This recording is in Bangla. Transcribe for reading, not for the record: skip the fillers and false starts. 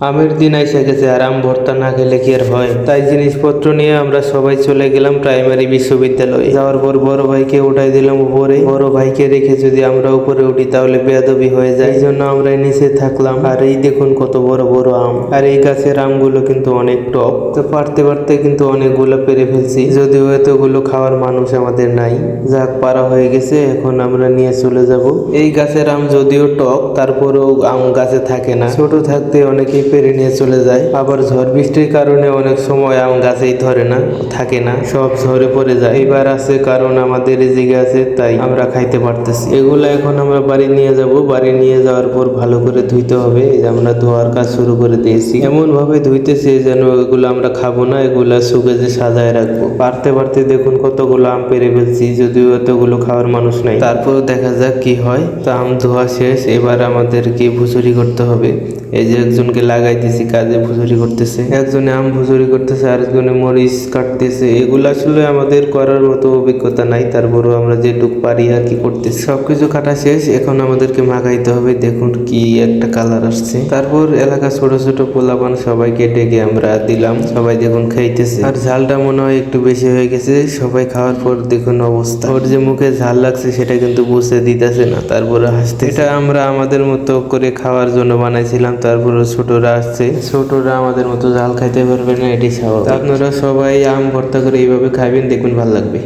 আমের দিন আইসা গেছে আর আম ভর্তা না খেলে কি আর হয়। তাই জিনিসপত্র নিয়ে আমরা সবাই চলে গেলাম প্রাইমারি বিশ্ববিদ্যালয়ে। যাওয়ার পর বড় ভাইকে উঠাই দিলাম উপরে। বড় ভাইকে রেখে যদি আমরা উপরে উঠি তাহলে বেয়াদবি হয়ে যায়, এই জন্য আমরা নিচে থাকলাম। আর এই দেখুন কত বড় বড় আম, আর এই গাছের আমগুলো কিন্তু অনেক টক। তো পারতে পারতে কিন্তু অনেকগুলো পেরে ফেলছি, যদিও এতগুলো খাওয়ার মানুষ আমাদের নাই। যাক, পারা হয়ে গেছে, এখন আমরা নিয়ে চলে যাব। এই গাছের আম যদিও টক, তারপরেও আম গাছে থাকে না। ছোট থাকতে অনেকেই পেরে নিয়ে চলে যায়, আবার ঝড় বৃষ্টির কারণে অনেক সময় আম গাছেই ধরে না, থাকে না, সব ঝরে পড়ে যায়। এবার আছে কারণ আমাদের রেজিকে আছে, তাই আমরা খাইতে পারতেছি। এগুলো এখন আমরা বাড়ি নিয়ে যাব। বাড়ি নিয়ে যাওয়ার পর ভালো করে ধুইতে হবে। এই যে আমরা ধোয়ার কাজ শুরু করে দিয়েছি, এমন ভাবে ধুইতেছি যেন এগুলো আমরা খাবো না, এগুলা সুকেজে সাজায় রাখবো। পারতে পারতে দেখুন কতগুলো আম পেরে ফেলছি, যদিও এতগুলো খাওয়ার মানুষ নাই। তারপর দেখা যাক কি হয়। তা আম ধোয়া শেষ, এবার আমাদেরকে ভুসুরি করতে হবে। এই যে একজনকে লাগাই দিছি কাজে, ভুসুরি করতেছে, একজনে আম ভুসুরি করতেছে, আরেকজনে মরিচ কাটতেছে। এগুলো আসলে আমাদের করার মতো অভিজ্ঞতা নাই, তারপরও আমরা যেটুক পারি আর কি করতেছি। সবকিছু কাটা শেষ, এখন আমাদেরকে মাখাইতে হবে। দেখুন কি একটা কালার আসছে। তারপর এলাকা ছোট ছোট পোলাপান সবাইকে ডেকে আমরা দিলাম, সবাই দেখুন খাইতেছে। আর ঝালটা মনে হয় একটু বেশি হয়ে গেছে। সবাই খাওয়ার পর দেখুন অবস্থা, ওর যে মুখে ঝাল লাগছে সেটা কিন্তু বুঝতে দিতেছে না, তারপরে হাসতে। এটা আমরা আমাদের মতো করে খাওয়ার জন্য বানাইছিলাম, তারপরে ছোটরা আসছে, ছোটরা আমাদের মতো ঝাল খাইতে পারবে না, এটি স্বাভাবিক। আপনারা সবাই আম ভর্তা করে এইভাবে খাবেন, দেখবেন ভালো লাগবে।